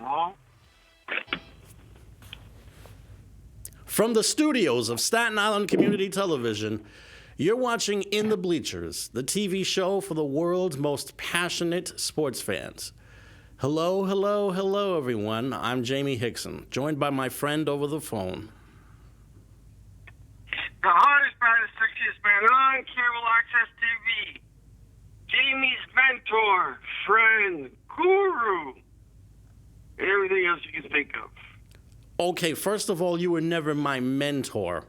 Hello? From the studios of Staten Island Community Television, you're watching In the Bleachers, the TV show for the world's most passionate sports fans. Hello, hello, hello, everyone. I'm Jaime Hixson, joined by my friend over the phone. The hardest, baddest, sexiest man on cable access TV. Jamie's mentor, friend, guru, and everything else you can think of. Okay, first of all, you were never my mentor.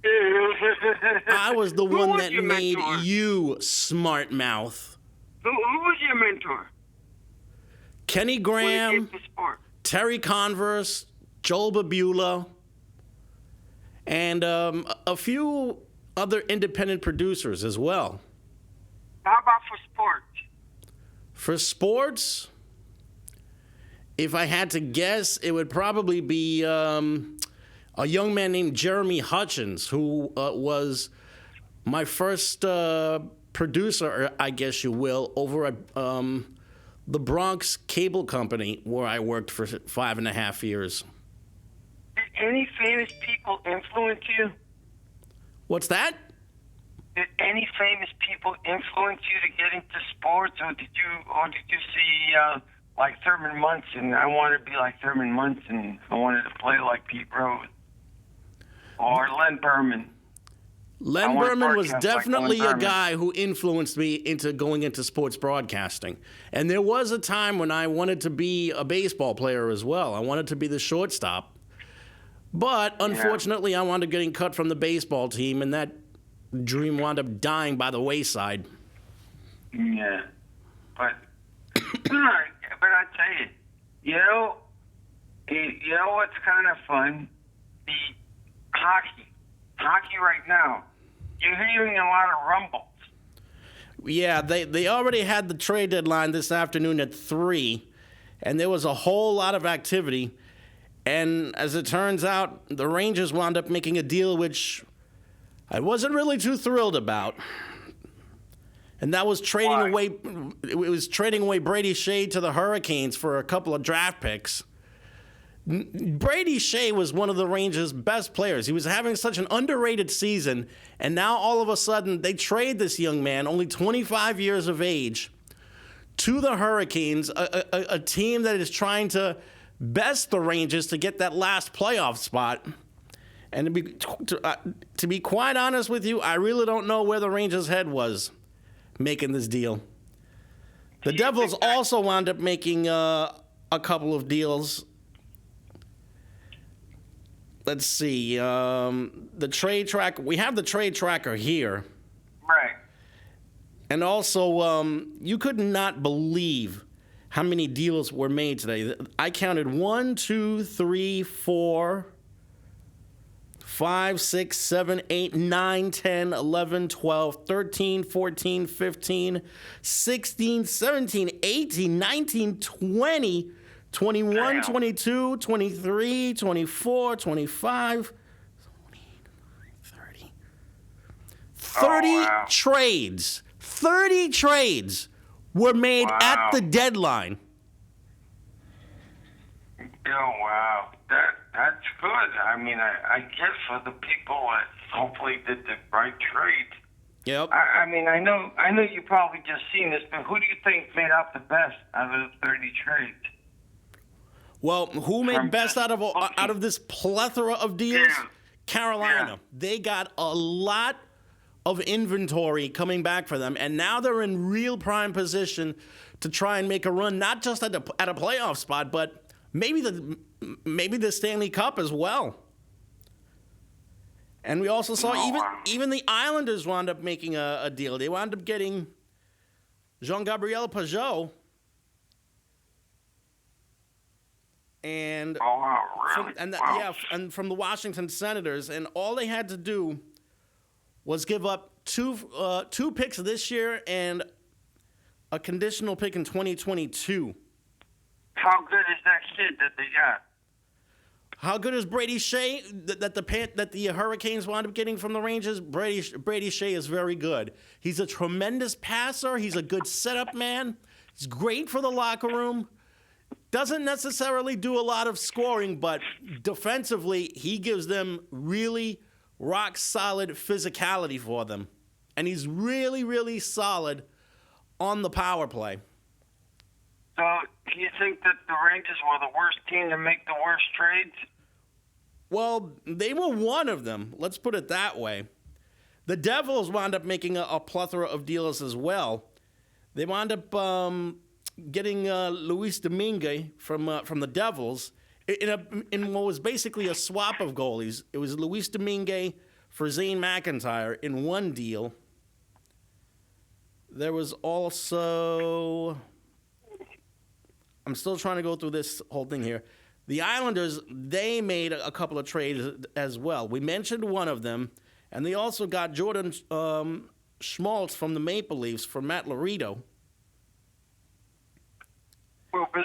I was the one that made you, smart mouth. Who was your mentor? Kenny Graham, Terry Converse, Joel Babula, and a few other independent producers as well. How about for sports? For sports, if I had to guess, it would probably be a young man named Jaime Hixson, who was my first producer, I guess you will, over at the Bronx Cable Company, where I worked for 5.5 years. Did any famous people influence you? What's that? Did any famous people influence you to get into sports, or did you see like Thurman Munson? I wanted to be like Thurman Munson. I wanted to play like Pete Rose or Len Berman. Len Berman was definitely a guy who influenced me into going into sports broadcasting. And there was a time when I wanted to be a baseball player as well. I wanted to be the shortstop. But unfortunately, I wound up getting cut from the baseball team, and that dream wound up dying by the wayside. Yeah. But I tell you, you know what's kind of fun? The hockey right now. You're hearing a lot of rumbles. Yeah, they already had the trade deadline this afternoon at 3, and there was a whole lot of activity. And as it turns out, the Rangers wound up making a deal which I wasn't really too thrilled about. And that was trading away Brady Shea to the Hurricanes for a couple of draft picks. Brady Shea was one of the Rangers' best players. He was having such an underrated season, and now all of a sudden they trade this young man, only 25 years of age, to the Hurricanes, a team that is trying to best the Rangers to get that last playoff spot. And to be quite honest with you, I really don't know where the Rangers' head was making this deal. The Devils also wound up making a couple of deals. Let's see. The trade track. We have the trade tracker here. Right. And also, you could not believe how many deals were made today. I counted 1, 2, 3, 4, 5, 6, 7, 8, 9, 10, 11, 12, 13, 14, 15, 16, 17, 18, 19, 20, 21, 22, 23, 24, 25, 30. 30 trades. 30 trades were made at the deadline. Oh, wow. That's good. I mean, I guess for the people that hopefully did the right trade. Yep. I mean, I know you probably just seen this, but who do you think made out the best out of the 30 trades? Well, who made best out of this plethora of deals? Yeah. Carolina. Yeah. They got a lot of inventory coming back for them, and now they're in real prime position to try and make a run, not just at a playoff spot, but maybe the Stanley Cup as well. And we also saw even the Islanders wound up making a deal. They wound up getting Jean-Gabriel Pageau. And and from the Washington Senators, and all they had to do was give up two picks this year and a conditional pick in 2022. How good is that kid that they got? How good is Brady Shea that the Hurricanes wound up getting from the Rangers? Brady Shea is very good. He's a tremendous passer. He's a good setup man. He's great for the locker room. Doesn't necessarily do a lot of scoring, but defensively, he gives them really rock solid physicality for them. And he's really, really solid on the power play. So, do you think that the Rangers were the worst team to make the worst trades? Well, they were one of them. Let's put it that way. The Devils wound up making a plethora of deals as well. They wound up getting Luis Domingue from the Devils in what was basically a swap of goalies. It was Luis Domingue for Zane McIntyre in one deal. There was also... I'm still trying to go through this whole thing here. The Islanders, they made a couple of trades as well. We mentioned one of them, and they also got Jordan Schmaltz from the Maple Leafs for Matt Laredo.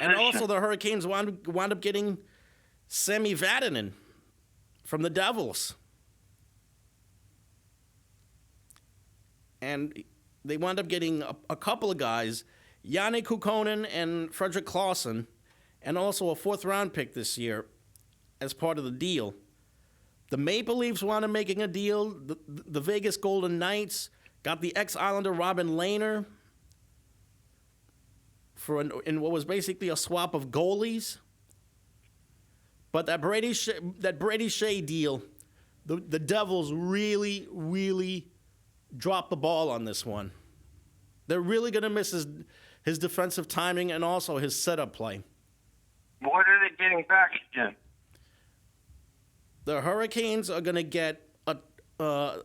And also the Hurricanes wound up getting Sami Vatanen from the Devils. And they wound up getting a couple of guys, Janne Kukkonen and Fredrik Claesson, and also a fourth-round pick this year as part of the deal. The Maple Leafs wound up making a deal. The Vegas Golden Knights got the ex-Islander Robin Lehner in what was basically a swap of goalies. But that Brady Shea deal, the Devils really, really dropped the ball on this one. They're really going to miss his defensive timing and also his setup play. What are they getting back again? The Hurricanes are going to get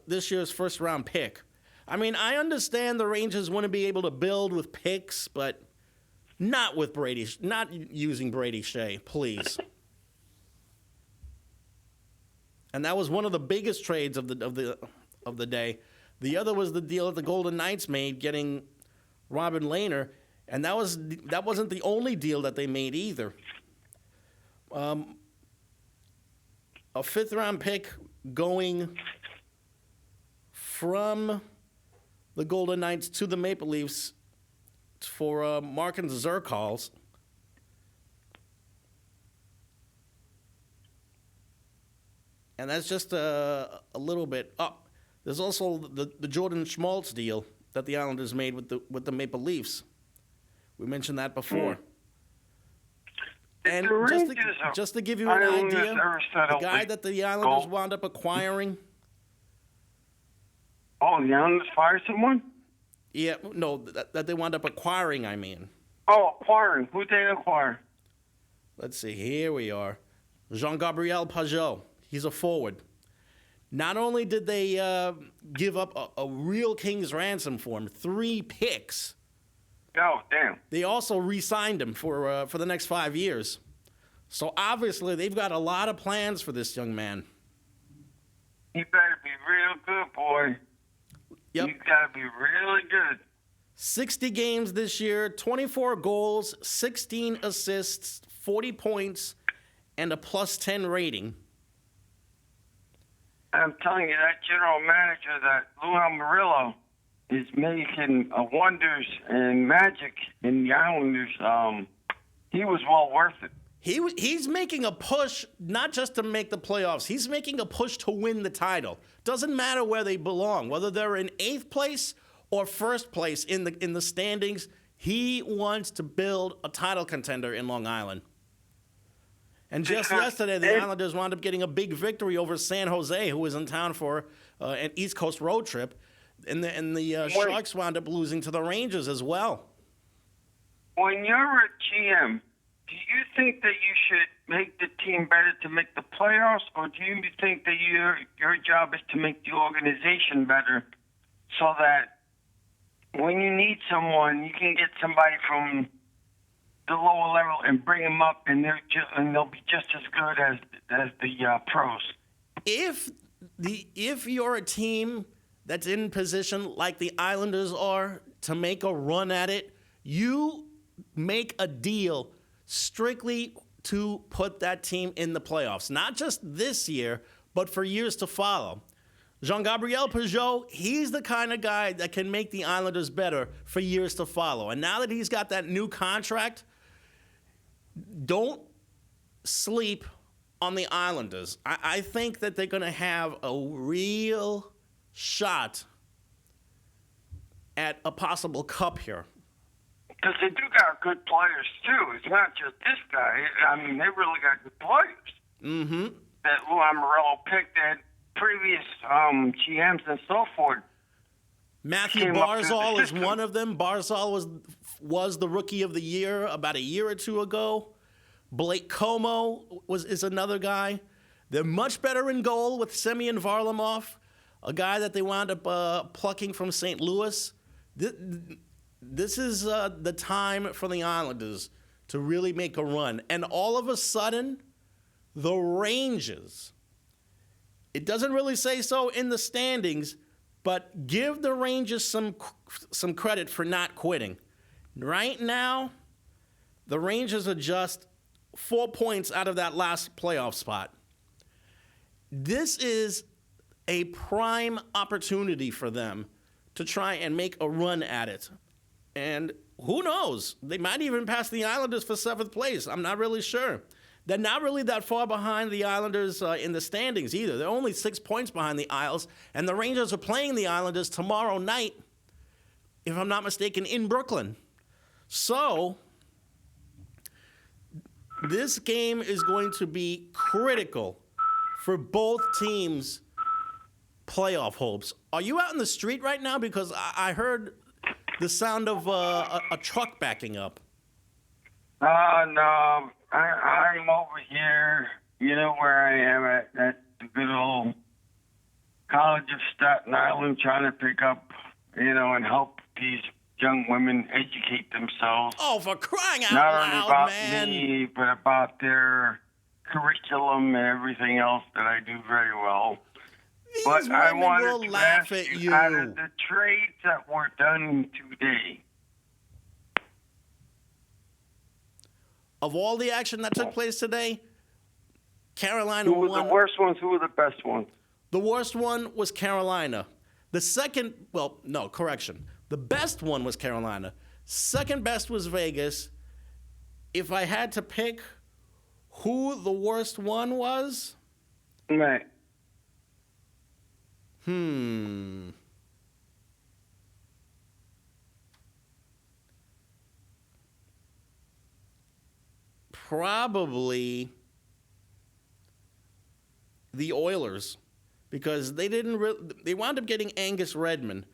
this year's first-round pick. I mean, I understand the Rangers want to be able to build with picks, but not using Brady Shea, please. And that was one of the biggest trades of the day. The other was the deal that the Golden Knights made, getting Robin Lehner, and that wasn't the only deal that they made either. A fifth-round pick going from the Golden Knights to the Maple Leafs for Markin Zerkals. And that's just a little bit up. There's also the Jordan Schmaltz deal that the Islanders made with the Maple Leafs. We mentioned that before. And just to give you an idea, the guy that the Islanders wound up acquiring. Oh, the Islanders fired someone? Yeah, no, that they wound up acquiring, I mean. Oh, acquiring. Who did they acquire? Let's see, here we are. Jean-Gabriel Pageau. He's a forward. Not only did they give up a real king's ransom for him, 3 picks. Oh, damn. They also re-signed him for the next 5 years. So obviously they've got a lot of plans for this young man. He better be real good, boy. Yep. He's got to be really good. 60 games this year, 24 goals, 16 assists, 40 points, and a +10 rating. I'm telling you, that general manager, that Lou Amarillo, is making wonders and magic in the Islanders. He was well worth it. He's making a push not just to make the playoffs. He's making a push to win the title. Doesn't matter where they belong, whether they're in 8th place or 1st place in the standings. He wants to build a title contender in Long Island. And just yesterday, the Islanders wound up getting a big victory over San Jose, who was in town for an East Coast road trip. And the Sharks wound up losing to the Rangers as well. When you're a GM, do you think that you should make the team better to make the playoffs, or do you think that your job is to make the organization better so that when you need someone, you can get somebody from the lower level and bring them up, and they'll be just as good as the pros? If you're a team that's in position like the Islanders are to make a run at it, you make a deal strictly to put that team in the playoffs. Not just this year, but for years to follow. Jean-Gabriel Pageau, he's the kind of guy that can make the Islanders better for years to follow. And now that he's got that new contract, don't sleep on the Islanders. I think that they're going to have a real shot at a possible cup here. Because they do got good players, too. It's not just this guy. I mean, they really got good players. Mm-hmm. That Lou Lamoriello picked, that previous GMs and so forth. Matthew Barzal is one of them. Barzal was the Rookie of the Year about a year or two ago. Blake Como is another guy. They're much better in goal with Semyon Varlamov, a guy that they wound up plucking from St. Louis. This is the time for the Islanders to really make a run. And all of a sudden, the Rangers, it doesn't really say so in the standings, but give the Rangers some credit for not quitting. Right now, the Rangers are just 4 points out of that last playoff spot. This is a prime opportunity for them to try and make a run at it. And who knows? They might even pass the Islanders for 7th place. I'm not really sure. They're not really that far behind the Islanders in the standings either. They're only 6 points behind the Isles, and the Rangers are playing the Islanders tomorrow night, if I'm not mistaken, in Brooklyn. So this game is going to be critical for both teams' playoff hopes. Are you out in the street right now? Because I heard the sound of a truck backing up. No. I'm over here, where I am at the good old College of Staten Island, trying to pick up, and help these young women educate themselves. Oh, for crying out Not loud, only about man. me, but about their curriculum and everything else that I do very well. These But I women wanted will to laugh ask at you, you. out of the trades that were done today, Of all the action that took place today, Carolina who were won. the worst ones? Who were the best ones? The worst one was Carolina. The second, correction. The best one was Carolina. Second best was Vegas. If I had to pick who the worst one was, Right. Probably the Oilers, because they they wound up getting Angus Redmond,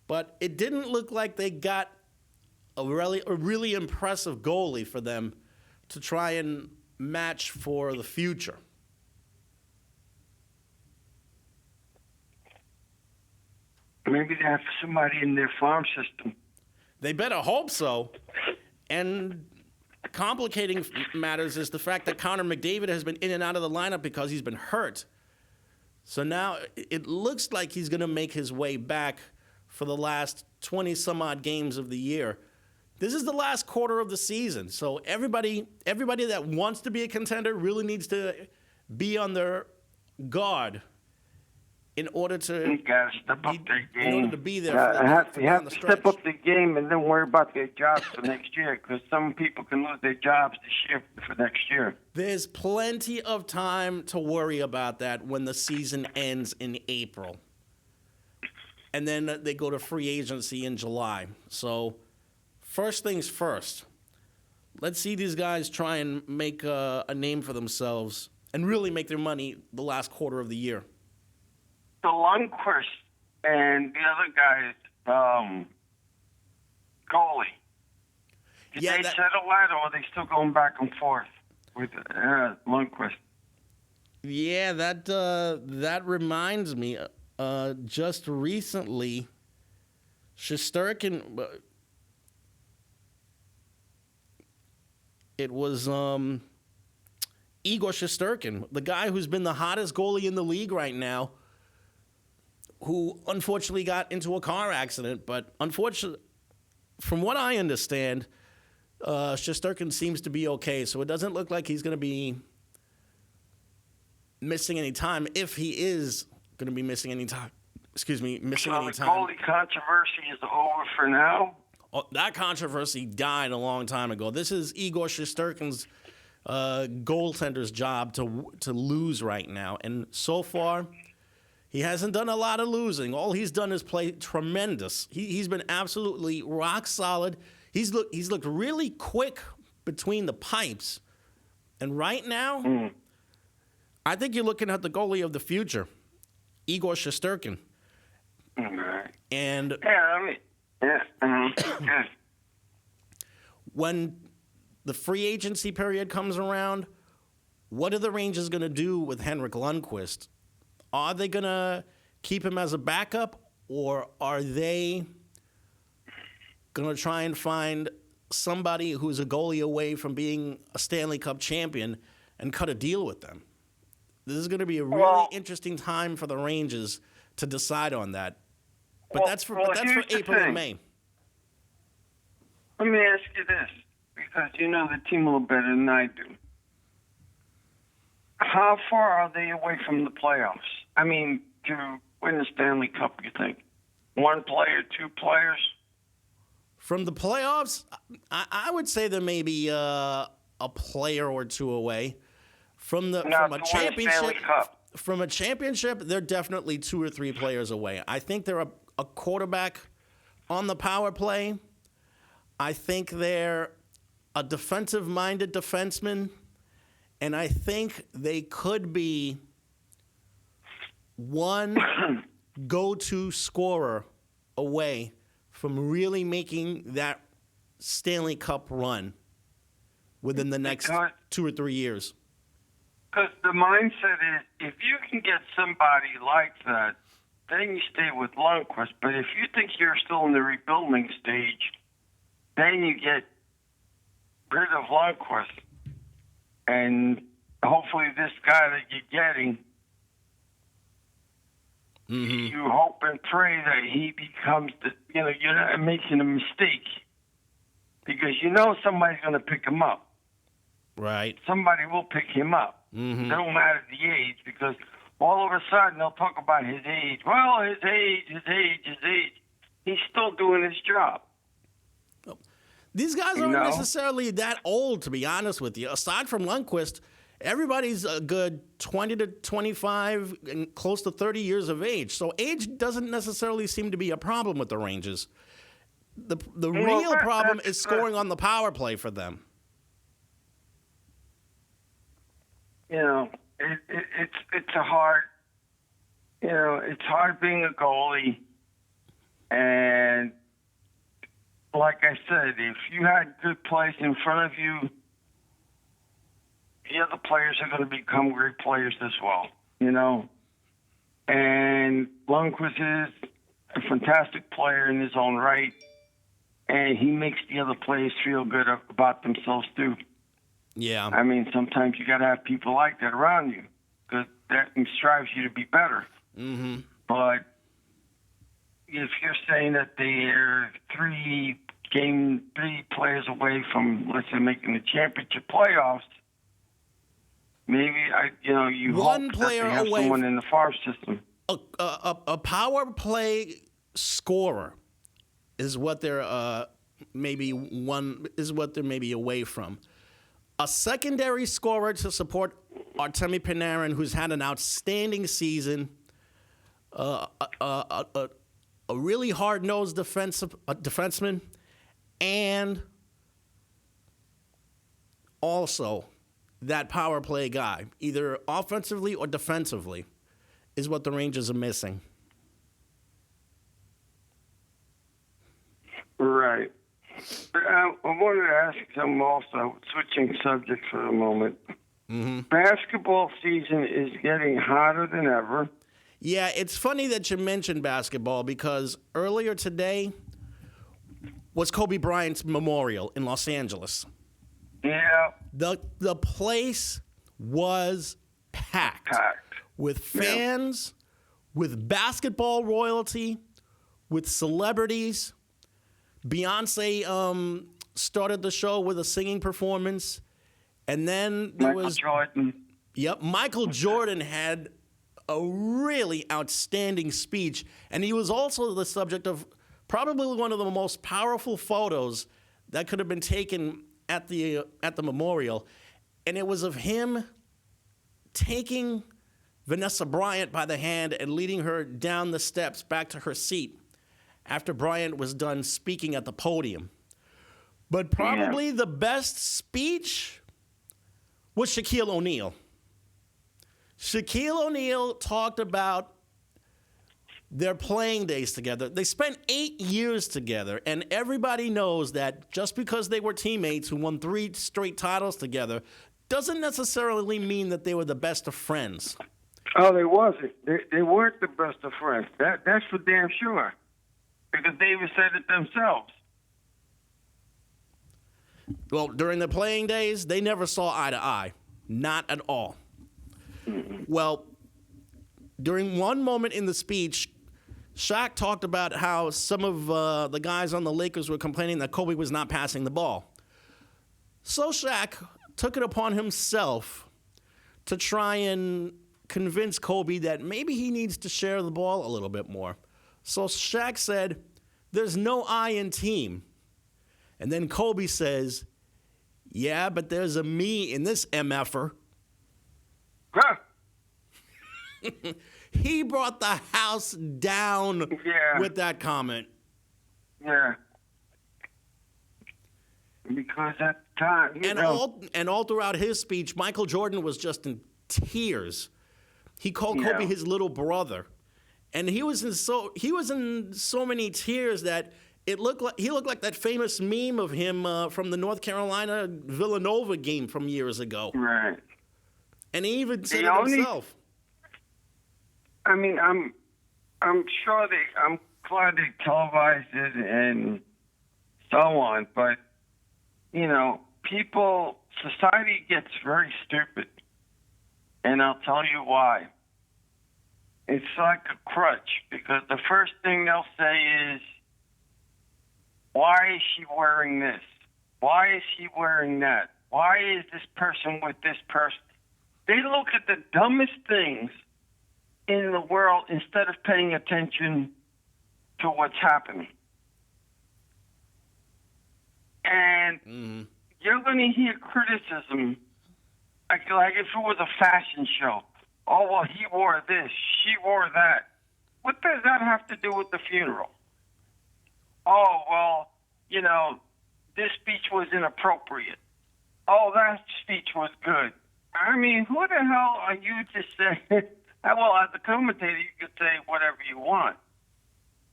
but it didn't look like they got a really impressive goalie for them to try and match for the future. Maybe they have somebody in their farm system. They better hope so. And complicating matters is the fact that Connor McDavid has been in and out of the lineup because he's been hurt. So now it looks like he's going to make his way back for the last 20-some-odd games of the year. This is the last quarter of the season, so everybody that wants to be a contender really needs to be on their guard in order to You gotta step up their game. in order to be there. You have to step up the game and then worry about their jobs for next year, because some people can lose their jobs this year for next year. There's plenty of time to worry about that when the season ends in April. And then they go to free agency in July. So first things first, let's see these guys try and make a name for themselves and really make their money the last quarter of the year. The Lundqvist and the other guy, goalie. Did they settle that, or are they still going back and forth with Lundqvist? Yeah, that reminds me. Just recently, Shesterkin. It was Igor Shesterkin, the guy who's been the hottest goalie in the league right now, who unfortunately got into a car accident. But unfortunately, from what I understand, Shesterkin seems to be okay. So it doesn't look like he's going to be missing any time, if he is going to be missing any time. Missing any time. So the goalie controversy is over for now? Oh, that controversy died a long time ago. This is Igor Shesterkin's goaltender's job to lose right now. And so far, he hasn't done a lot of losing. All he's done is play tremendous. He's been absolutely rock solid. He's looked really quick between the pipes. And right now, I think you're looking at the goalie of the future, Igor Shesterkin. Right. And when the free agency period comes around, what are the Rangers going to do with Henrik Lundqvist? Are they going to keep him as a backup, or are they going to try and find somebody who's a goalie away from being a Stanley Cup champion and cut a deal with them? This is going to be a really interesting time for the Rangers to decide on that. But that's for April and May. Let me ask you this, because you know the team a little better than I do. How far are they away from the playoffs? I mean, to win the Stanley Cup, you think? One player, two players? From the playoffs, I would say they're maybe a player or two away. From a championship, they're definitely 2 or 3 players away. I think they're a quarterback on the power play. I think they're a defensive-minded defenseman, and I think they could be one go-to scorer away from really making that Stanley Cup run within the next 2 or 3 years. Because the mindset is, if you can get somebody like that, then you stay with Lundqvist. But if you think you're still in the rebuilding stage, then you get rid of Lundqvist. And hopefully this guy that you're getting, you hope and pray that he becomes you're not making a mistake. Because you know somebody's going to pick him up. Right. Somebody will pick him up. It don't matter the age, because all of a sudden they'll talk about his age. Well, his age. He's still doing his job. These guys aren't necessarily that old, to be honest with you. Aside from Lundqvist, everybody's a good 20 to 25 and close to 30 years of age. So age doesn't necessarily seem to be a problem with the Rangers. The real problem is scoring on the power play for them. It's a hard, it's hard being a goalie. And like I said, if you had good plays in front of you, the other players are going to become great players as well, And Lundqvist is a fantastic player in his own right, and he makes the other players feel good about themselves too. Yeah. I mean, sometimes you got to have people like that around you, because that strives you to be better. But if you're saying that they're 3 players away from, let's say, making the championship playoffs, maybe you one hope player that they have away someone in the farm system. A power play scorer is what they're maybe away from. A secondary scorer to support Artemi Panarin, who's had an outstanding season. A really hard-nosed defenseman, and also that power play guy, either offensively or defensively, is what the Rangers are missing. Right. I wanted to ask some also, switching subjects for a moment. Basketball season is getting hotter than ever. Yeah, it's funny that you mentioned basketball, because earlier today was Kobe Bryant's memorial in Los Angeles. Yeah. The place was packed. With fans, with basketball royalty, with celebrities. Beyonce started the show with a singing performance, and then there was Jordan. Yep, Michael Jordan had a really outstanding speech, and he was also the subject of probably one of the most powerful photos that could have been taken at the memorial. And it was of him taking Vanessa Bryant by the hand and leading her down the steps back to her seat after Bryant was done speaking at the podium. But probably the best speech was Shaquille O'Neal. Shaquille O'Neal talked about their playing days together. They spent 8 years together, and everybody knows that just because they were teammates who won 3 straight titles together doesn't necessarily mean that they were the best of friends. Oh, they wasn't. They weren't the best of friends. That's for damn sure. Because they even said it themselves. Well, during the playing days, they never saw eye to eye. Not at all. Well, during one moment in the speech, Shaq talked about how some of the guys on the Lakers were complaining that Kobe was not passing the ball. So Shaq took it upon himself to try and convince Kobe that maybe he needs to share the ball a little bit more. So Shaq said, "There's no I in team." And then Kobe says, "Yeah, but there's a me in this MFer." Huh. He brought the house down with that comment. Yeah. Because at the time, and all throughout his speech, Michael Jordan was just in tears. He called Kobe his little brother, and he was in so many tears that he looked like that famous meme of him from the North Carolina Villanova game from years ago. Right. And he even said it himself. I mean, I'm sure I'm glad they televised it and so on, but society gets very stupid, and I'll tell you why. It's like a crutch, because the first thing they'll say is, "Why is she wearing this? Why is he wearing that? Why is this person with this person?" They look at the dumbest things in the world instead of paying attention to what's happening. And you're going to hear criticism, like if it was a fashion show. "Oh, well, he wore this, she wore that." What does that have to do with the funeral? "Oh, well, this speech was inappropriate. Oh, that speech was good." I mean, who the hell are you to say? Well, as a commentator, you could say whatever you want.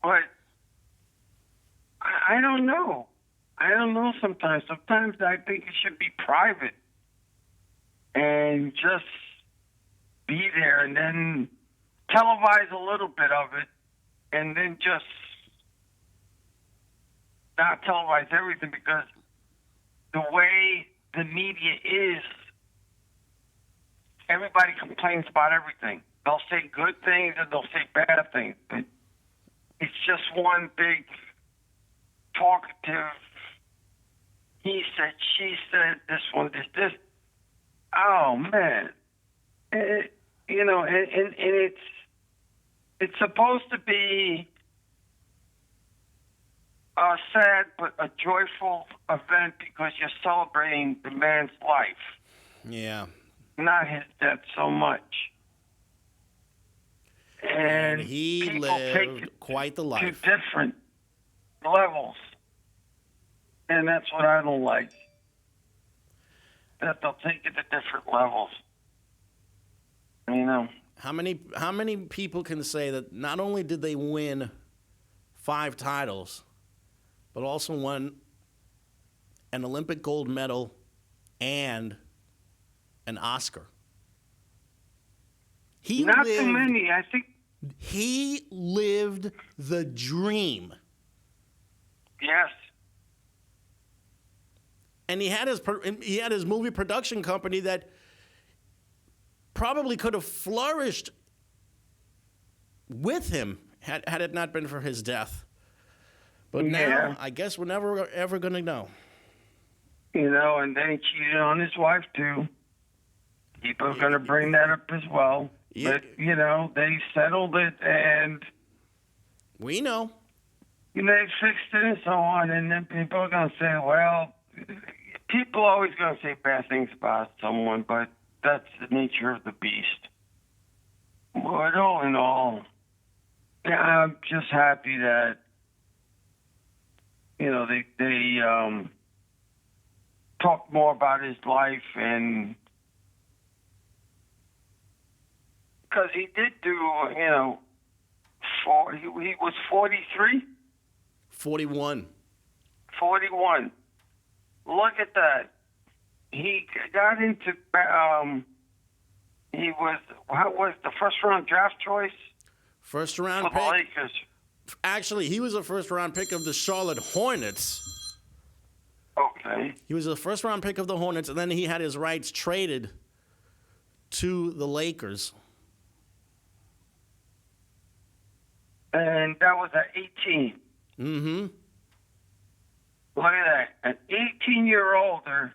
But I don't know. I don't know sometimes. Sometimes I think it should be private and just be there and then televise a little bit of it and then just not televise everything, because the way the media is, everybody complains about everything. They'll say good things and they'll say bad things. But it's just one big talkative, he said, she said, this one did this. Oh, man. And it's supposed to be a sad but a joyful event because you're celebrating the man's life. Yeah. Not his death so much. And he lived quite the life. To different levels. And that's what I don't like. That they'll take it to different levels. How many people can say that not only did they win 5 titles, but also won an Olympic gold medal and an Oscar? Not too many, I think. He lived the dream. Yes. And he had his movie production company that probably could have flourished with him had it not been for his death. But now, I guess we're never ever going to know. And then he cheated on his wife, too. People are going to bring that up as well. Yeah. But, they settled it, and... We know. They fixed it and so on, and then people are going to say, well, people are always going to say bad things about someone, but that's the nature of the beast. But all in all, yeah, I'm just happy that they talked more about his life, and because he did do, he was 43, 41. 41. Look at that. He got into. He was the first round draft choice. First round for pick. the Lakers. Actually, he was a first round pick of the Charlotte Hornets. Okay. He was a first round pick of the Hornets, and then he had his rights traded to the Lakers. And that was at 18. Mm-hmm. Look at that. An 18-year-older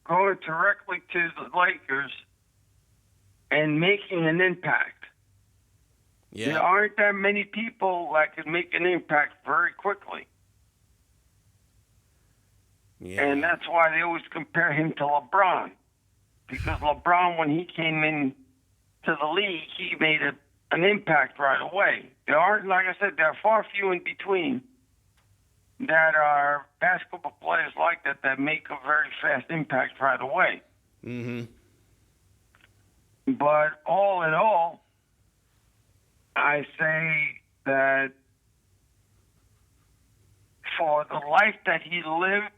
going directly to the Lakers and making an impact. Yeah. There aren't that many people that can make an impact very quickly. Yeah. And that's why they always compare him to LeBron. Because LeBron, when he came in to the league, he made an impact right away. There aren't, like I said, there are far few in between that are basketball players like that make a very fast impact right away. Mm-hmm. But all in all, I say that for the life that he lived,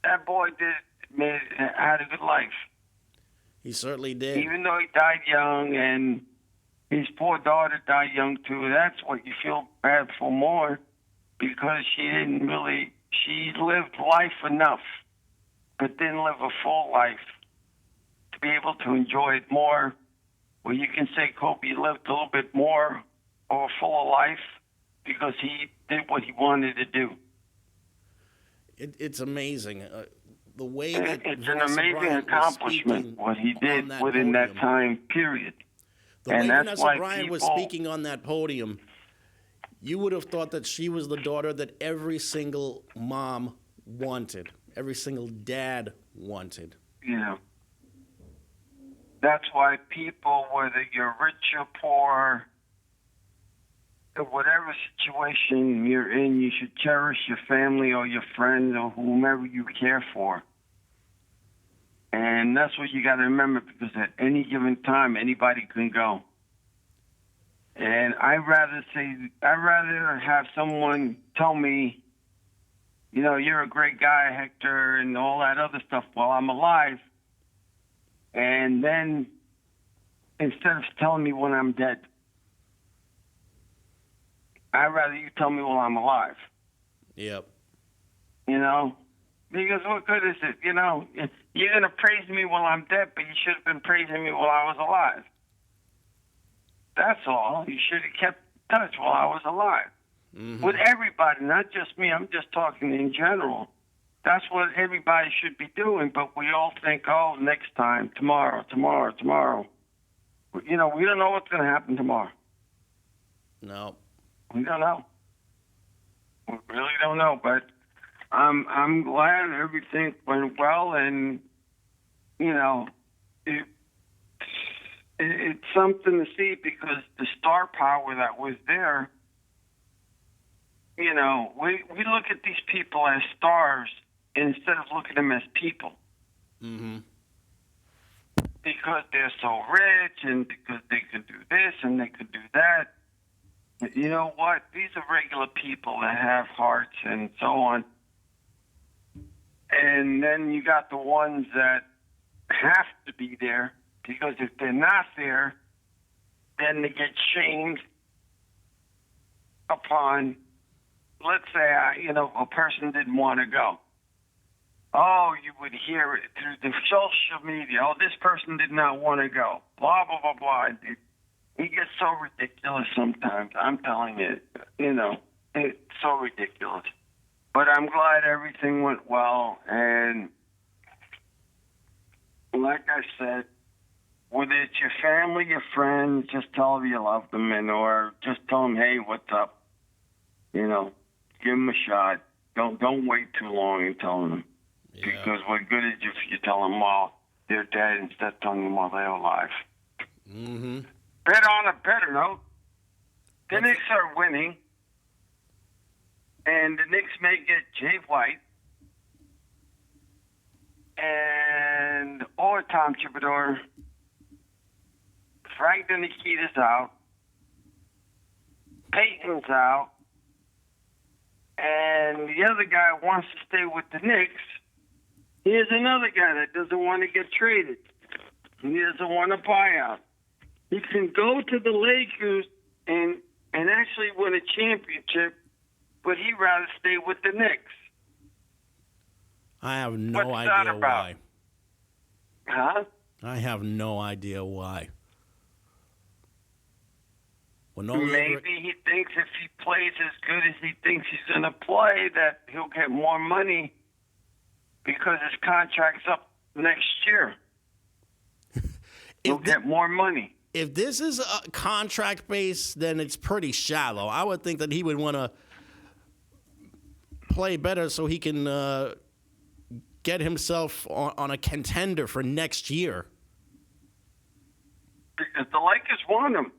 that boy had a good life. He certainly did. Even though he died young and his poor daughter died young too, that's what you feel bad for more, because she lived life enough, but didn't live a full life to be able to enjoy it more. Well, you can say Kobe lived a little bit more of a full life because he did what he wanted to do. It's amazing. The way that it's an Vanessa amazing Bryant accomplishment what he did within that time period. The and way that's Vanessa why Bryant was speaking on that podium, you would have thought that she was the daughter that every single mom wanted, every single dad wanted. Yeah. That's why people, whether you're rich or poor, whatever situation you're in, you should cherish your family or your friends or whomever you care for. And that's what you got to remember, because at any given time, anybody can go. And I'd rather have someone tell me, you're a great guy, Hector, and all that other stuff while I'm alive. And then instead of telling me when I'm dead, I'd rather you tell me while I'm alive. Yep. Because what good is it? You're going to praise me while I'm dead, but you should have been praising me while I was alive. That's all. You should have kept in touch while I was alive. Mm-hmm. With everybody, not just me. I'm just talking in general. That's what everybody should be doing, but we all think, next time, tomorrow. We don't know what's going to happen tomorrow. No. We don't know. We really don't know, but I'm glad everything went well, and, it's something to see, because the star power that was there, we look at these people as stars instead of looking at them as people. Mm-hmm. Because they're so rich, and because they could do this and they could do that. But you know what? These are regular people that have hearts and so on. And then you got the ones that have to be there, because if they're not there, then they get shamed upon. Let's say, a person didn't want to go. Oh, you would hear it through the social media. Oh, this person did not want to go. Blah, blah, blah, blah. It gets so ridiculous sometimes. I'm telling you, it's so ridiculous. But I'm glad everything went well. And like I said, whether it's your family, your friends, just tell them you love them, or just tell them, hey, what's up? Give them a shot. Don't wait too long in telling them. Yeah. Because what good is if you tell them, well, they're dead, instead of telling them while they're alive. Mm-hmm. Bet on a better note. The Knicks are winning, and the Knicks may get Jay White or Tom Thibodeau. Frank Nikita's out. Peyton's out. And the other guy wants to stay with the Knicks. Here's another guy that doesn't want to get traded. He doesn't want a buyout. He can go to the Lakers and actually win a championship, but he'd rather stay with the Knicks. I have no What's that idea about? why. Huh? I have no idea why. Well, no Maybe he thinks if he plays as good as he thinks he's going to play, that he'll get more money because his contract's up next year. He'll get more money. If this is a contract base, then it's pretty shallow. I would think that he would want to play better so he can get himself on a contender for next year. Because the Lakers want him.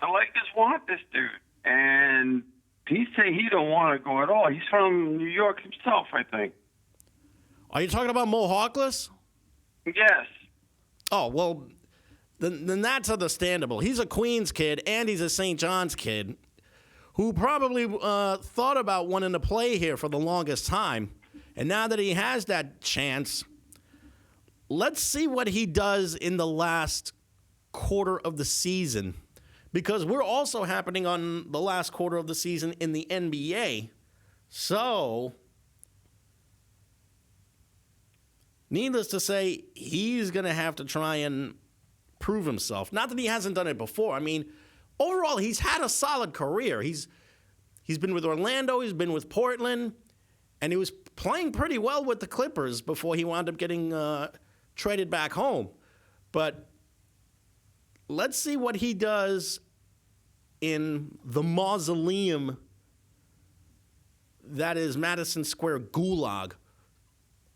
The Lakers want this dude. And he say he don't want to go at all. He's from New York himself, I think. Are you talking about Mo Harkless? Yes. Oh, well, then that's understandable. He's a Queens kid, and he's a St. John's kid who probably thought about wanting to play here for the longest time. And now that he has that chance, let's see what he does in the last quarter of the season. Because we're also happening on the last quarter of the season in the NBA. So, needless to say, he's going to have to try and prove himself. Not that he hasn't done it before. I mean, overall, he's had a solid career. He's been with Orlando, he's been with Portland, and he was playing pretty well with the Clippers before he wound up getting traded back home. But let's see what he does in the mausoleum that is Madison Square Gulag.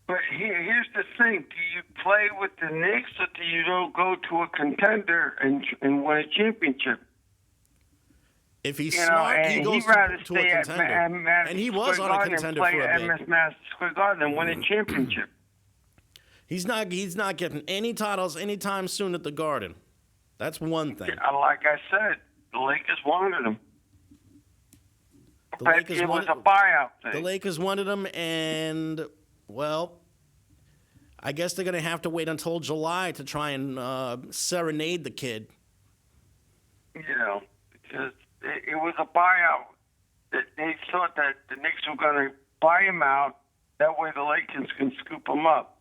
But here's the thing. Do you play with the Knicks or do you go to a contender and win a championship? If he's smart, he goes to a contender. And he was on a contender for a bit. Madison Square Garden and win a championship. He's not getting any titles anytime soon at the Garden. That's one thing. Like I said, the Lakers wanted him. It was a buyout thing. The Lakers wanted him, and, well, I guess they're going to have to wait until July to try and serenade the kid. You know, because it was a buyout. They thought that the Knicks were going to buy him out. That way the Lakers can scoop him up.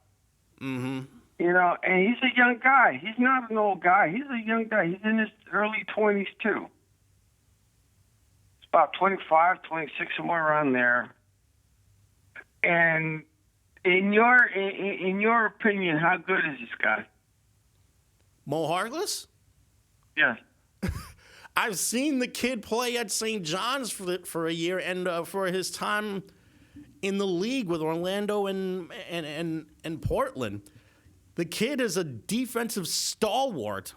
Mm-hmm. You know, and he's a young guy. He's not an old guy. He's a young guy. He's in his early 20s, too. It's about 25, 26, somewhere around there. And in your opinion, how good is this guy? Mo Harkless? Yes. I've seen the kid play at St. John's for a year, and for his time in the league with Orlando and Portland. The kid is a defensive stalwart.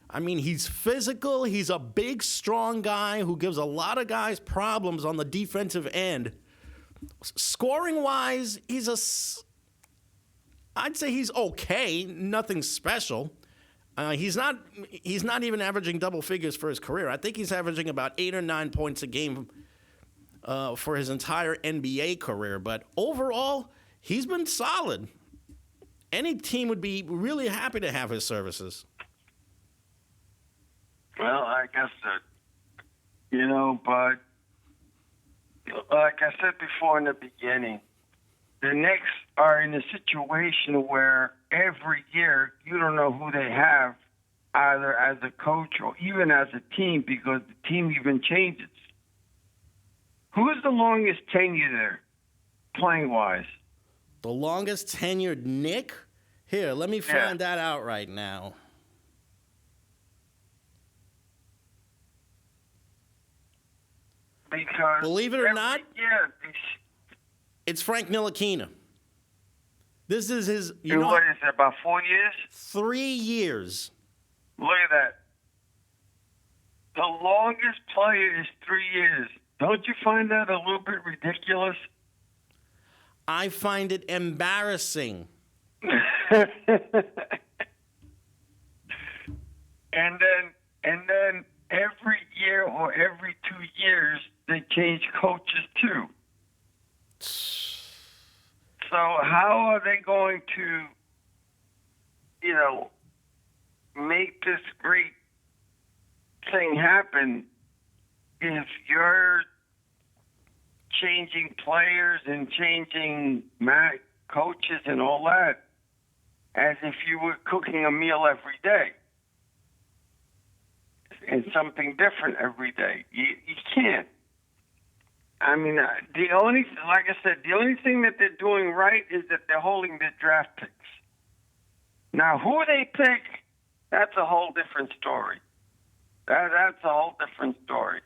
I mean, he's physical. He's a big, strong guy who gives a lot of guys problems on the defensive end. Scoring-wise, I'd say he's okay. Nothing special. He's not even averaging double figures for his career. I think he's averaging about 8 or 9 points a game for his entire NBA career. But overall, he's been solid. Any team would be really happy to have his services. Well, I guess that, but like I said before in the beginning, the Knicks are in a situation where every year you don't know who they have, either as a coach or even as a team, because the team even changes. Who is the longest tenure there, playing-wise? The longest tenured Knick? Here, let me find that out right now. Because believe it or not, It's Frank Ntilikina. This is his. What is it, about 4 years? 3 years. Look at that. The longest player is 3 years. Don't you find that a little bit ridiculous? I find it embarrassing. And then every year or every 2 years they change coaches too. So how are they going to, make this great thing happen if you're changing players and changing coaches and all that as if you were cooking a meal every day and something different every day? You can't. I mean, the only thing that they're doing right is that they're holding their draft picks. Now, who they pick, that's a whole different story. That's a whole different story.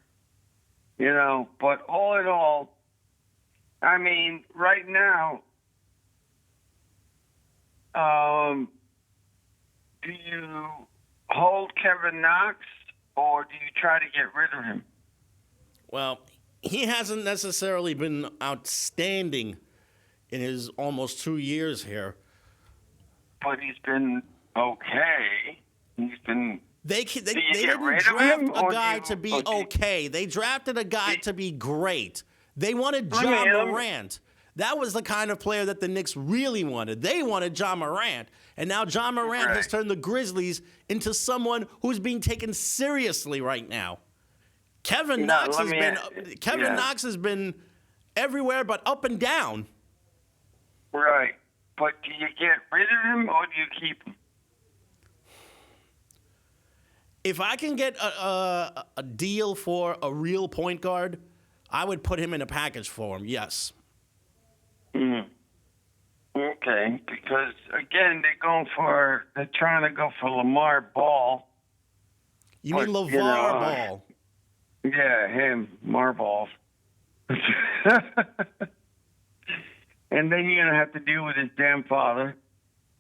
But all in all, I mean, right now, do you hold Kevin Knox or do you try to get rid of him? Well, he hasn't necessarily been outstanding in his almost 2 years here. But he's been okay. He's been. They didn't draft a guy to be okay. They drafted a guy to be great. They wanted Ja Morant. That was the kind of player that the Knicks really wanted. They wanted Ja Morant. And now Ja Morant has turned the Grizzlies into someone who's being taken seriously right now. Kevin Knox has been everywhere but up and down. Right. But do you get rid of him or do you keep him? If I can get a deal for a real point guard, I would put him in a package for him, yes. Okay, because, again, they're trying to go for Lamar Ball. You mean LeVar Ball? Yeah, him, Marball. And then you're going to have to deal with his damn father,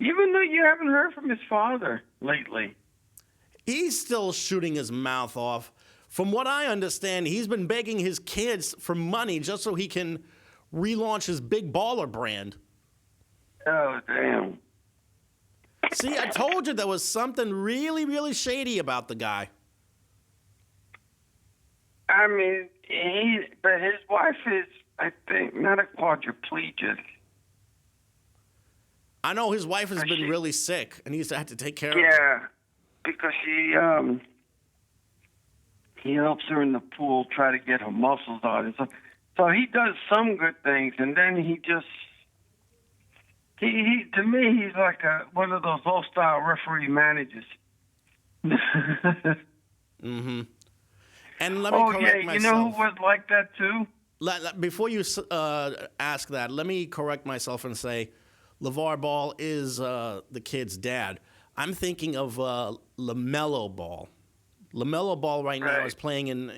even though you haven't heard from his father lately. He's still shooting his mouth off. From what I understand, he's been begging his kids for money just so he can relaunch his Big Baller brand. Oh, damn. See, I told you there was something really, really shady about the guy. I mean, but his wife is, I think, not a quadriplegic. I know his wife has been really sick, and he's had to take care of her. Yeah, because he helps her in the pool, try to get her muscles on. And so he does some good things, and then he just, he to me, he's like one of those old-style referee managers. Mm-hmm. And let me correct myself. You know who was like that too? Before you ask that, let me correct myself and say LeVar Ball is the kid's dad. I'm thinking of LaMelo Ball. LaMelo Ball right now is playing in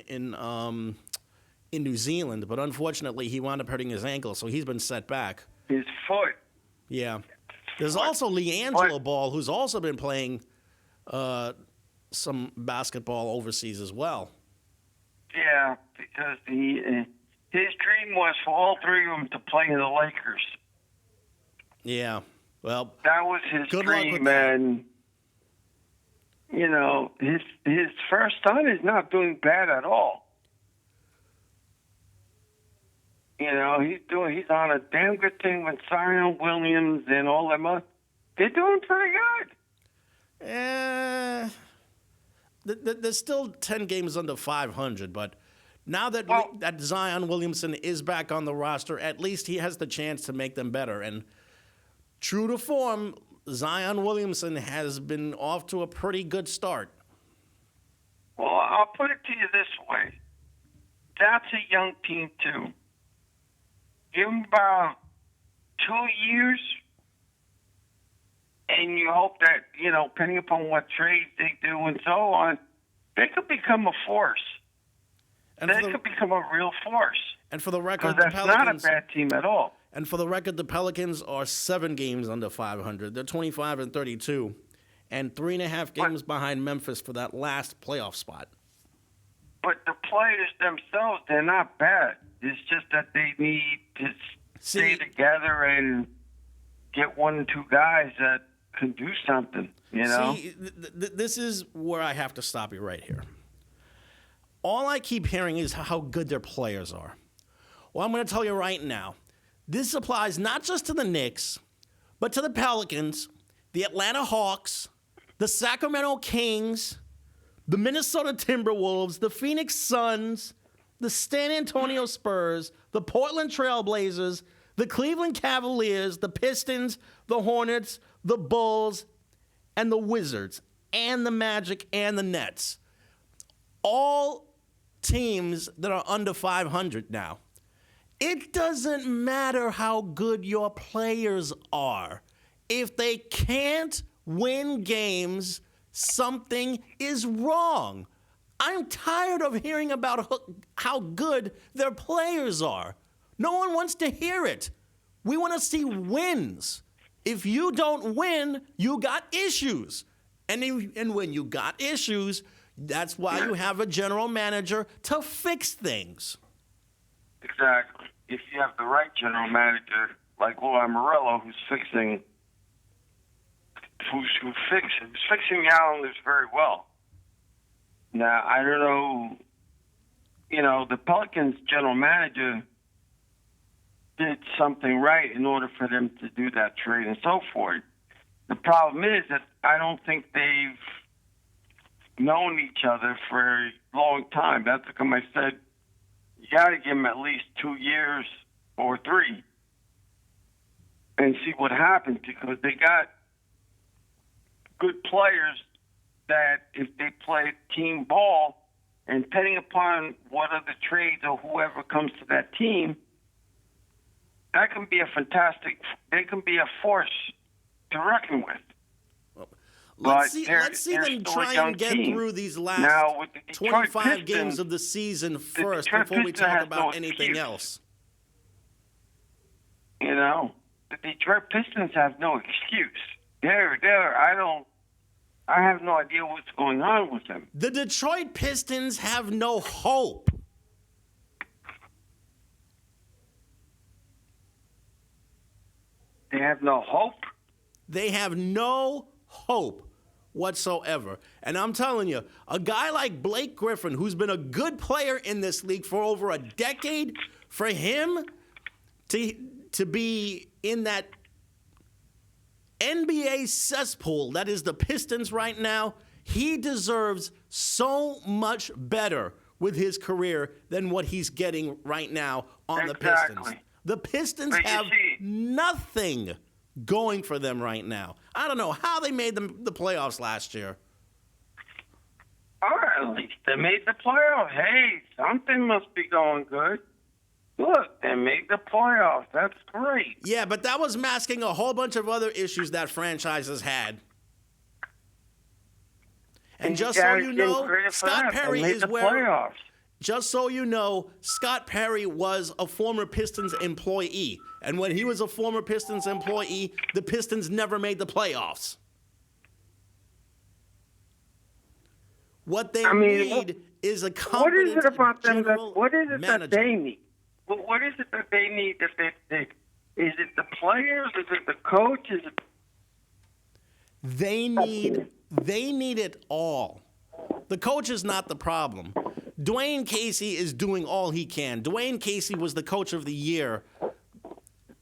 New Zealand, but unfortunately he wound up hurting his ankle, so he's been set back. His foot. Yeah. There's also LiAngelo Ball, who's also been playing some basketball overseas as well. Yeah, because his dream was for all three of them to play in the Lakers. Yeah, well, that was his dream, and his first son is not doing bad at all. He's on a damn good thing with Zion Williams and all them. They're doing pretty good. There's still 10 games under 500, but now that that Zion Williamson is back on the roster, at least he has the chance to make them better. And true to form, Zion Williamson has been off to a pretty good start. Well, I'll put it to you this way. That's a young team, too. Give them about 2 years, and you hope that, depending upon what trades they do and so on, they could become a force. And they could become a real force. And for the record, that's not a bad team at all. And for the record, the Pelicans are 7 games under 500. They're 25-32, and 3.5 games behind Memphis for that last playoff spot. But the players themselves, they're not bad. It's just that they need to stay together and get 1 or 2 guys that can do something, you know? See, this is where I have to stop you right here. All I keep hearing is how good their players are. Well, I'm going to tell you right now, this applies not just to the Knicks, but to the Pelicans, the Atlanta Hawks, the Sacramento Kings, the Minnesota Timberwolves, the Phoenix Suns, the San Antonio Spurs, the Portland Trail Blazers, the Cleveland Cavaliers, the Pistons, the Hornets, the Bulls, and the Wizards, and the Magic, and the Nets. All teams that are under 500 now. It doesn't matter how good your players are. If they can't win games, something is wrong. I'm tired of hearing about how good their players are. No one wants to hear it. We want to see wins. If you don't win, you got issues. And when you got issues, that's why you have a general manager to fix things. Exactly. If you have the right general manager, like Lou Amarillo, who's fixing the Islanders very well. Now, I don't know, the Pelicans general manager did something right in order for them to do that trade and so forth. The problem is that I don't think they've known each other for a long time. That's how come I said you got to give them at least 2 years or 3 and see what happens, because they got good players that if they play team ball, and depending upon what other trades or whoever comes to that team, that can be they can be a force to reckon with. Let's see them try and get through these last 25 games of the season first before we talk about anything else. The Detroit Pistons have no excuse. I have no idea what's going on with them. The Detroit Pistons have no hope. They have no hope? They have no hope whatsoever. And I'm telling you, a guy like Blake Griffin, who's been a good player in this league for over a decade, for him to be in that NBA cesspool that is the Pistons right now, he deserves so much better with his career than what he's getting right now on the Pistons. The Pistons have nothing going for them right now. I don't know how they made the playoffs last year. All right, at least they made the playoffs. Hey, something must be going good. Look, they made the playoffs. That's great. Yeah, but that was masking a whole bunch of other issues that franchises had. And just so you know, Scott Perry is where... Just so you know, Scott Perry was a former Pistons employee. And when he was a former Pistons employee, the Pistons never made the playoffs. What they need is a competent general manager. That they need? What is it that they need? Is it the players? Is it the coach? They need it all. The coach is not the problem. Dwayne Casey is doing all he can. Dwayne Casey was the coach of the year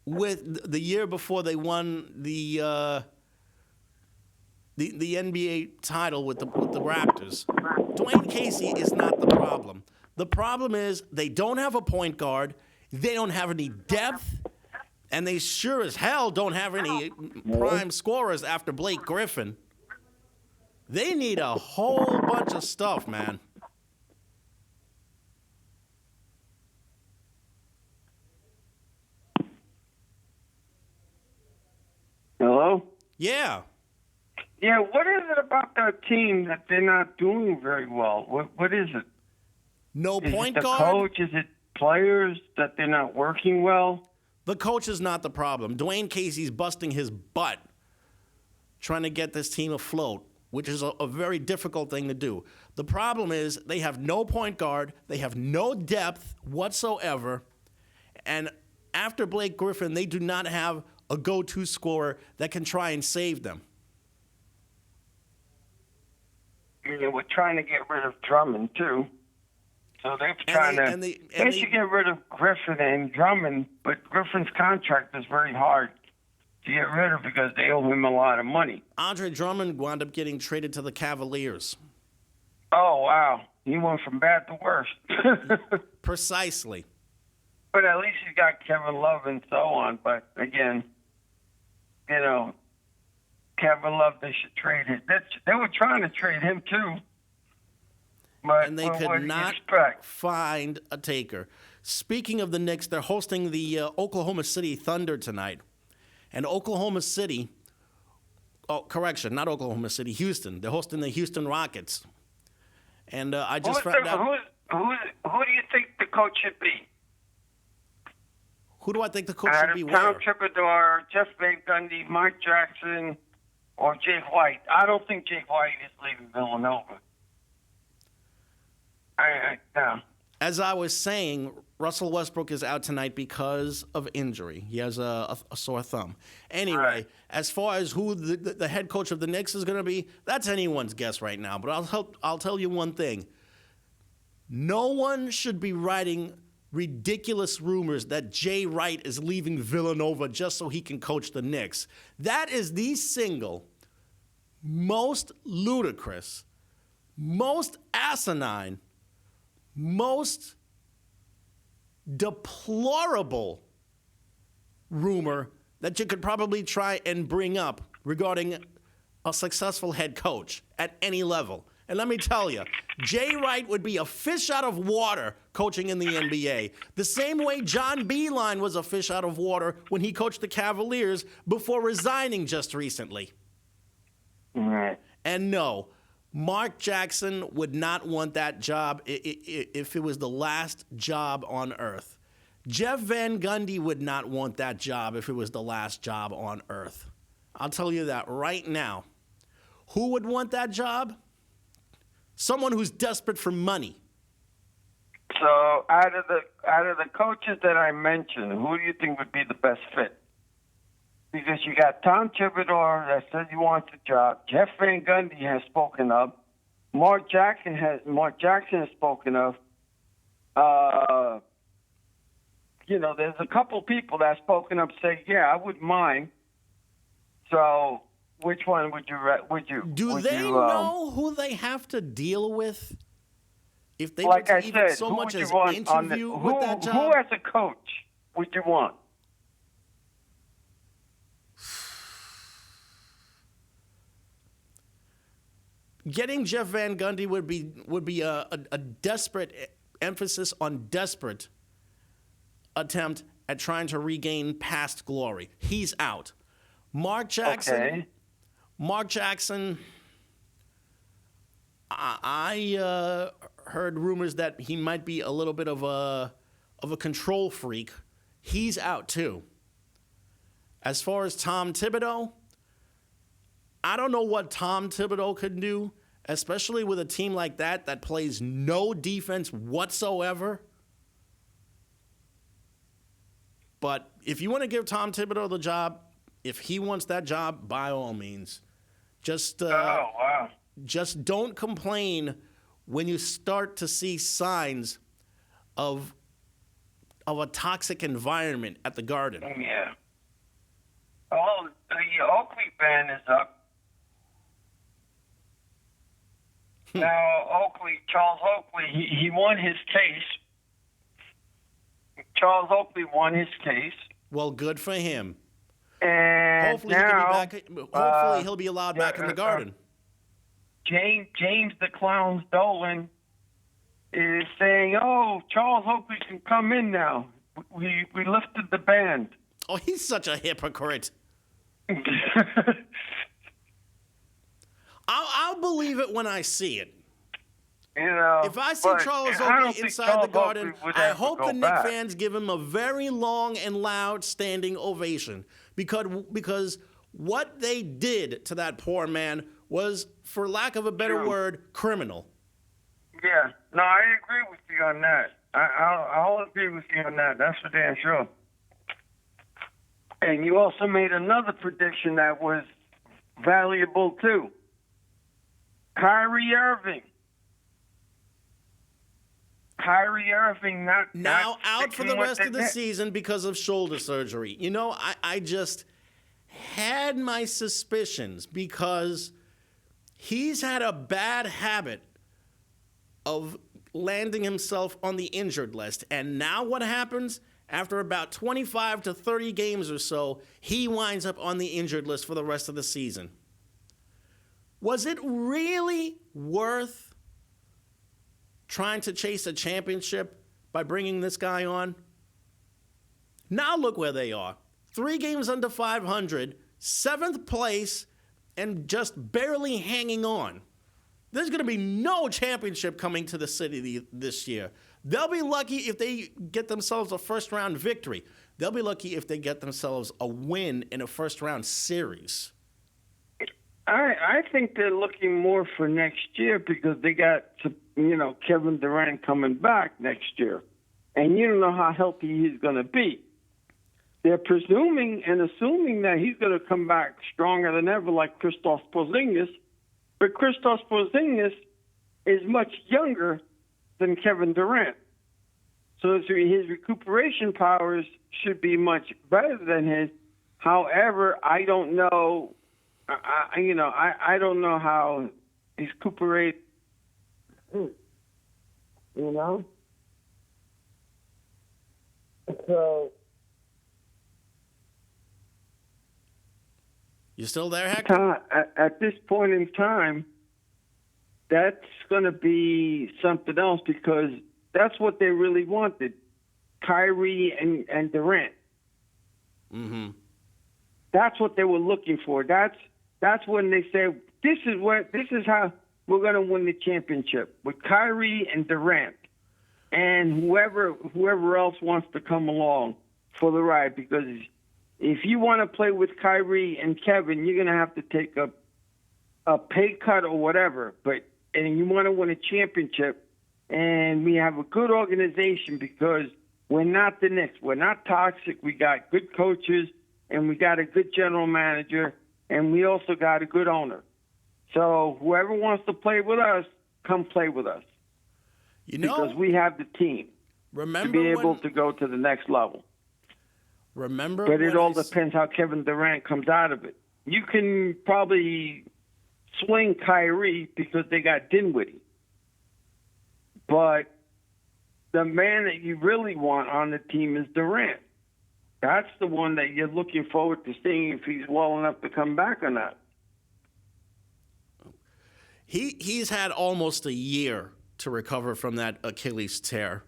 with the year before they won the NBA title with the Raptors. Dwayne Casey is not the problem. The problem is they don't have a point guard, they don't have any depth, and they sure as hell don't have any prime scorers after Blake Griffin. They need a whole bunch of stuff, man. Hello? Yeah. Yeah, what is it about that team that they're not doing very well? What is it? No point guard? Is it the coach? Is it players that they're not working well? The coach is not the problem. Dwayne Casey's busting his butt trying to get this team afloat, which is a very difficult thing to do. The problem is they have no point guard, they have no depth whatsoever, and after Blake Griffin, they do not have a go-to scorer that can try and save them. They were trying to get rid of Drummond, too. So they're trying they should get rid of Griffin and Drummond, but Griffin's contract is very hard to get rid of because they owe him a lot of money. Andre Drummond wound up getting traded to the Cavaliers. Oh, wow. He went from bad to worse. Precisely. But at least he's got Kevin Love and so on. But, again, Kevin Love, they should trade him. They were trying to trade him, too. But and they could not find a taker. Speaking of the Knicks, they're hosting the Oklahoma City Thunder tonight. And Oklahoma City, not Oklahoma City, Houston. They're hosting the Houston Rockets. And I just found out. Who do you think the coach should be? Who do I think the coach should be? Tom Thibodeau, Jeff Van Gundy, Mike Jackson, or Jake White. I don't think Jake White is leaving Villanova. No. As I was saying, Russell Westbrook is out tonight because of injury. He has a sore thumb. Anyway, as far as who the head coach of the Knicks is going to be, that's anyone's guess right now. But I'll tell you one thing. No one should be writing ridiculous rumors that Jay Wright is leaving Villanova just so he can coach the Knicks. That is the single most ludicrous, most asinine, most deplorable rumor that you could probably try and bring up regarding a successful head coach at any level. And let me tell you, Jay Wright would be a fish out of water coaching in the NBA. The same way John Beilein was a fish out of water when he coached the Cavaliers before resigning just recently. Right. And no, Mark Jackson would not want that job if it was the last job on earth. Jeff Van Gundy would not want that job if it was the last job on earth. I'll tell you that right now. Who would want that job? Someone who's desperate for money. So out of the coaches that I mentioned, who do you think would be the best fit? Because you got Tom Thibodeau that says he wants the job. Jeff Van Gundy has spoken up. Mark Jackson has spoken up. There's a couple people that have spoken up saying, yeah, I wouldn't mind. So which one would you? Do they know who they have to deal with? If they like were I to even said, so who much would as you want interview with that job? Who as a coach would you want? Getting Jeff Van Gundy would be a desperate emphasis on desperate attempt at trying to regain past glory. He's out. Mark Jackson. Okay. Mark Jackson. I heard rumors that he might be a little bit of a control freak. He's out too. As far as Tom Thibodeau, I don't know what Tom Thibodeau could do, especially with a team like that plays no defense whatsoever. But if you want to give Tom Thibodeau the job, if he wants that job, by all means. Just don't complain when you start to see signs of a toxic environment at the Garden. Yeah. Oh, the Oakley ban is up. Now, Charles Oakley, he won his case. Charles Oakley won his case. Well, good for him. And hopefully he'll be allowed back in the Garden. James the Clown Dolan is saying, "Oh, Charles Oakley can come in now. We lifted the ban." Oh, he's such a hypocrite. I'll believe it when I see it. You know, If I see but Charles I don't Oakley think inside Charles the Garden, Oakley would I ever hope go the Knicks back. fans give him a very long and loud standing ovation because what they did to that poor man was, for lack of a better True. word, criminal. Yeah, no, I agree with you on that. I'll agree with you on that. That's for damn sure. And you also made another prediction that was valuable too. Kyrie Irving. Kyrie Irving Now not out for the sticking with rest of the net. season because of shoulder surgery. You know, I just had my suspicions because he's had a bad habit of landing himself on the injured list. And now what happens? After about 25 to 30 games or so, he winds up on the injured list for the rest of the season. Was it really worth trying to chase a championship by bringing this guy on? Now look where they are. 3 games under 500, 7th place, and just barely hanging on. There's going to be no championship coming to the city this year. They'll be lucky if they get themselves a first-round victory. They'll be lucky if they get themselves a win in a first-round series. I think they're looking more for next year because they got, Kevin Durant coming back next year. And you don't know how healthy he's going to be. They're presuming and assuming that he's going to come back stronger than ever like Kristaps Porzingis. But Kristaps Porzingis is much younger than Kevin Durant. So his recuperation powers should be much better than his. However, I don't know. I don't know how he's recuperate. So. You still there, Hector? At this point in time, that's going to be something else because that's what they really wanted, Kyrie and Durant. Mm-hmm. That's what they were looking for. That's when they said, this is how we're going to win the championship, with Kyrie and Durant and whoever else wants to come along for the ride, because if you want to play with Kyrie and Kevin, you're going to have to take a pay cut or whatever. And you want to win a championship, and we have a good organization because we're not the Knicks. We're not toxic. We got good coaches, and we got a good general manager, and we also got a good owner. So whoever wants to play with us, come play with us. Because we have the team to be able to go to the next level. But it all depends how Kevin Durant comes out of it. You can probably swing Kyrie because they got Dinwiddie. But the man that you really want on the team is Durant. That's the one that you're looking forward to seeing if he's well enough to come back or not. He's had almost a year to recover from that Achilles tear.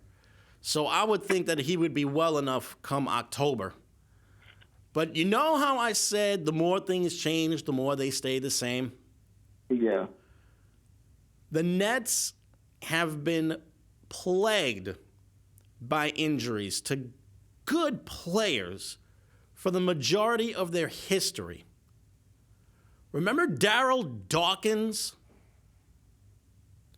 So I would think that he would be well enough come October. But you know how I said the more things change, the more they stay the same? Yeah. The Nets have been plagued by injuries to good players for the majority of their history. Remember Darryl Dawkins?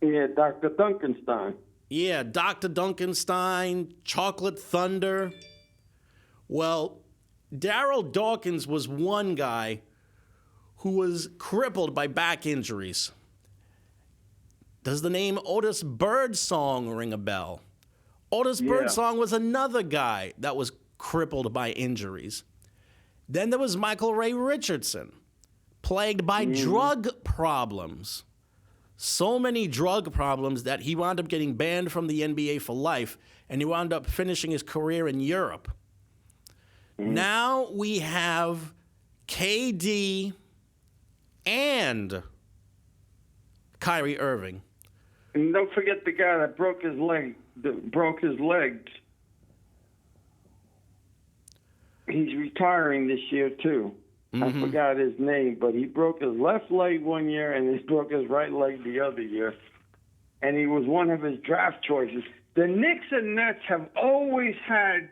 Yeah, Dr. Duncanstein. Yeah, Dr. Duncanstein, Chocolate Thunder. Well, Darryl Dawkins was one guy who was crippled by back injuries. Does the name Otis Birdsong ring a bell? Otis Birdsong was another guy that was crippled by injuries. Then there was Michael Ray Richardson, plagued by drug problems. So many drug problems that he wound up getting banned from the NBA for life, and he wound up finishing his career in Europe. Now we have KD and Kyrie Irving. And don't forget the guy that broke his legs. He's retiring this year, too. I forgot his name, but he broke his left leg one year and he broke his right leg the other year. and he was one of his draft choices. The Knicks and Nets have always had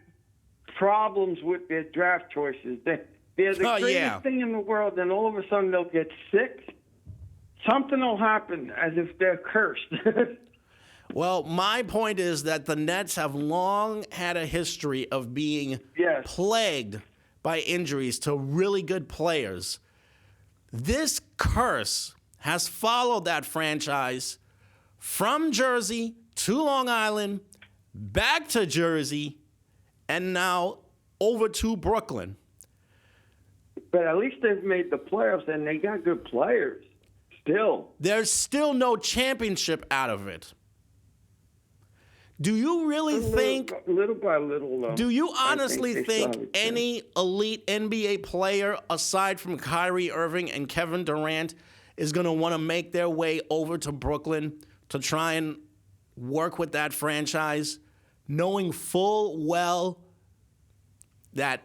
problems with their draft choices. They're the greatest thing in the world, and all of a sudden they'll get sick. Something will happen as if they're cursed. Well, my point is that the Nets have long had a history of being plagued by injuries to really good players. This curse has followed that franchise from Jersey to Long Island, back to Jersey, and now over to Brooklyn. But at least they've made the playoffs, and they got good players still. There's still no championship out of it. Do you really think... Little by little, though. Do you honestly think any elite NBA player, aside from Kyrie Irving and Kevin Durant, is going to want to make their way over to Brooklyn to try and work with that franchise, knowing full well that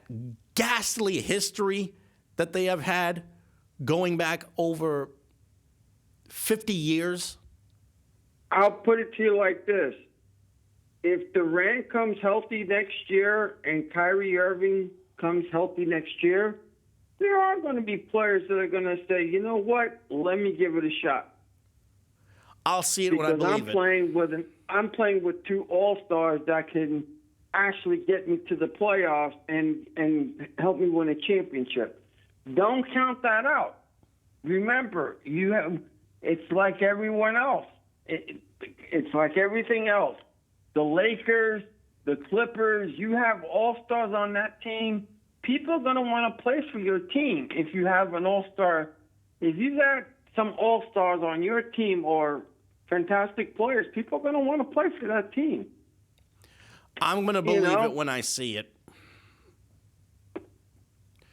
ghastly history that they have had going back over 50 years? I'll put it to you like this. If Durant comes healthy next year and Kyrie Irving comes healthy next year, there are going to be players that are going to say, you know what, let me give it a shot. I'll see it when I believe it. I'm playing with two all-stars that can actually get me to the playoffs and help me win a championship. Don't count that out. Remember, it's like everyone else. It's like everything else. The Lakers, the Clippers, you have all-stars on that team. People are going to want to play for your team if you have an all-star. If you got some all-stars on your team or fantastic players, people are going to want to play for that team. I'm going to believe it when I see it.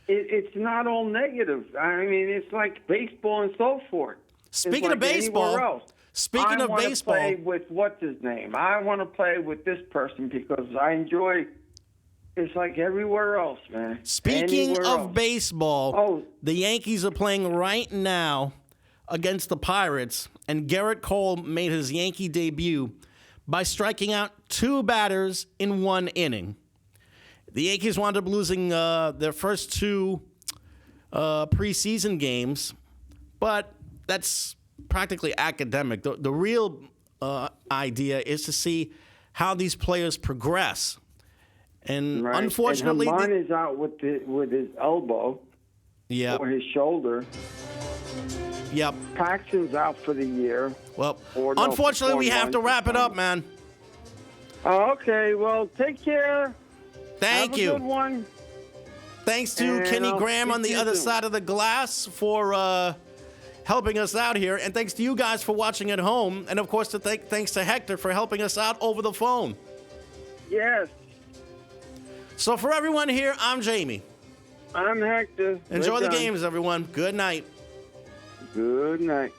It's not all negative. I mean, it's like baseball and so forth. Speaking of baseball, I want to play with what's his name. I want to play with this person because I enjoy. It's like everywhere else, man. Speaking of baseball, the Yankees are playing right now against the Pirates, and Garrett Cole made his Yankee debut by striking out two batters in one inning. The Yankees wound up losing their first two preseason games, but that's practically academic. The real idea is to see how these players progress. And unfortunately, and Hamon is out with his elbow or his shoulder. Yep. Paxton's out for the year. Well, unfortunately, we have to wrap it up, man. Okay, well, take care. Thank you. Have a good one. Thanks to Kenny Graham on the other side of the glass for helping us out here. And thanks to you guys for watching at home. And, of course, thanks to Hector for helping us out over the phone. Yes. So for everyone here, I'm Jamie. I'm Hector. Enjoy the games, everyone. Good night. Good night.